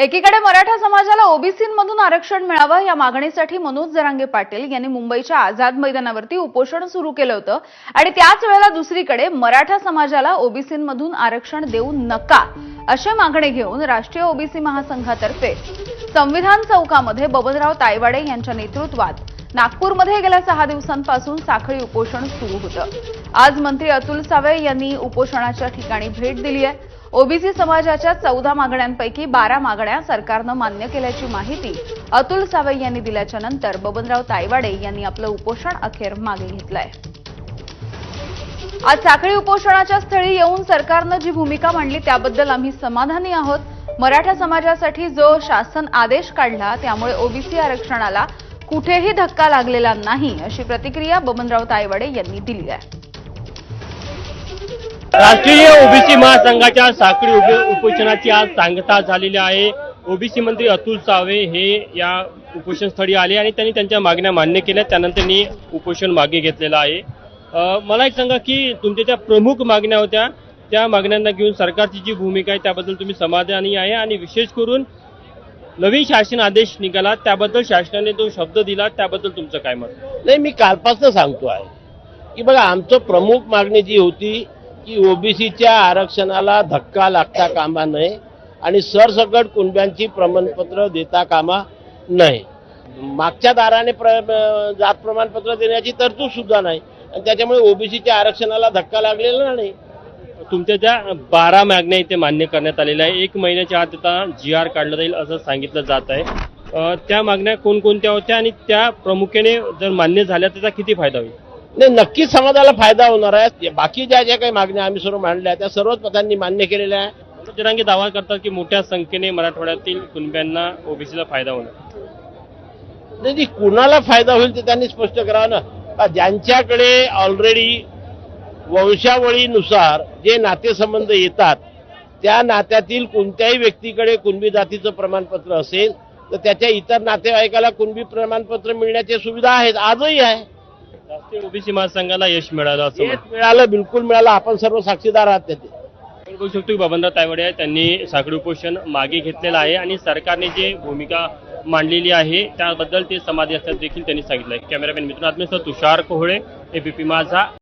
एकीकडे मराठा समाजाला ओबीसीमधून आरक्षण मिळावं या मागणीसाठी मनोज जरांगे पाटील यांनी मुंबईच्या आझाद मैदानावरती उपोषण सुरू केलं होतं आणि त्याच वेळेला दुसरीकडे मराठा समाजाला ओबीसीमधून आरक्षण देऊ नका अशी मागणी घेऊन राष्ट्रीय ओबीसी महासंघातर्फे संविधान चौकामध्ये बबनराव तायवाडे यांच्या नेतृत्वात नागपूरमध्ये गेल्या 6 दिवसांपासून साखळी उपोषण सुरू होतं। आज मंत्री अतुल सावे यांनी उपोषणाच्या ठिकाणी भेट दिली आहे। ओबीसी समाजाच्या 14 मागण्यांपैकी 12 मागण्या सरकारनं मान्य केल्याची माहिती अतुल सावे यांनी दिल्याच्या नंतर बबनराव तायवाडे यांनी आपलं उपोषण अखेर मागे घेतलंय। आज साखळी उपोषणाच्या स्थळी येऊन सरकारनं जी भूमिका मांडली त्याबद्दल आम्ही समाधानी आहोत। मराठा समाजासाठी जो शासन आदेश काढला त्यामुळे ओबीसी आरक्षणाला कुठेही धक्का लागलेला नाही अशी प्रतिक्रिया बबनराव तायवाडे यांनी दिली आहे। राष्ट्रीय ओबीसी महासंघाच्या साखळी उपोषणाची आज सांगता झालेली आहे। ओबीसी मंत्री अतुल सावे हे या उपोषणस्थळी आले आणि त्यांनी त्यांच्या मागण्या मान्य केल्या, त्यानंतर त्यांनी उपोषण मागे घेतलेलं आहे। मला एक सांगा की तुमच्या त्या प्रमुख मागण्या होत्या, त्या मागण्यांना घेऊन सरकारची जी भूमिका आहे त्याबद्दल तुम्ही समाधानी आहे आणि विशेष करून नवीन शासन आदेश निघाला त्याबद्दल शासनाने जो शब्द दिला त्याबद्दल तुमचं काय मत? नाही, मी कालपासून सांगतो आहे की बघा, आमचं प्रमुख मागणी जी होती की ओबीसीच्या आरक्षणाला धक्का लागता कामा नये आणि सरसकट कुणब्यांची प्रमाणपत्र देता कामा नये। मागच्या दाराने जात प्रमाणपत्र देण्याची तरतूद सुद्धा नाही आणि त्याच्यामुळे ओबीसीच्या आरक्षणाला धक्का लागलेला नाही। तुमच्या ज्या 12 मागण्या इथे मान्य करण्यात आलेल्या आहे, 1 महिन्याच्या आत आता GR काढलं जाईल असं सांगितलं जात आहे। त्या मागण्या कोणकोणत्या होत्या आणि त्या प्रामुख्याने जर मान्य झाल्या त्याचा किती फायदा होईल? नाही, नक्कीच समाजाला फायदा होणार आहे। बाकी ज्या काही मागण्या आम्ही सर्व मांडल्या त्या सर्वच पदांनी मान्य केलेल्या आहे। मनोज जरांगे दावा करतात की मोठ्या संख्येने मराठवाड्यातील कुणब्यांना ओबीसीला फायदा होणार। नाही, कुणाला फायदा होईल ते त्यांनी स्पष्ट करावं ना। ज्यांच्याकडे ऑलरेडी वंशावळीनुसार जे नातेसंबंध येतात त्या नात्यातील कोणत्याही व्यक्तीकडे कुणबी जातीचं प्रमाणपत्र असेल तर त्याच्या इतर नातेवाईकाला कुणबी प्रमाणपत्र मिळण्याची सुविधा आहेत, आजही आहे। राष्ट्रीय ओबीसी महासंघाला यश मिळालं असं मिळालं, बिलकुल मिळालं। आपण सर्व साक्षीदार आहात त्याचे। आपण बघू शकतो की बबनराव तायवाडे आहे, त्यांनी साखळी उपोषण मागे घेतलेलं आहे आणि सरकारने जे भूमिका मांडलेली आहे त्याबद्दल ते समाधानी असल्याचं देखील त्यांनी सांगितलं आहे। कॅमेरामॅन मिथुन आत्मेसह तुषार कोहळे, ABP माझा।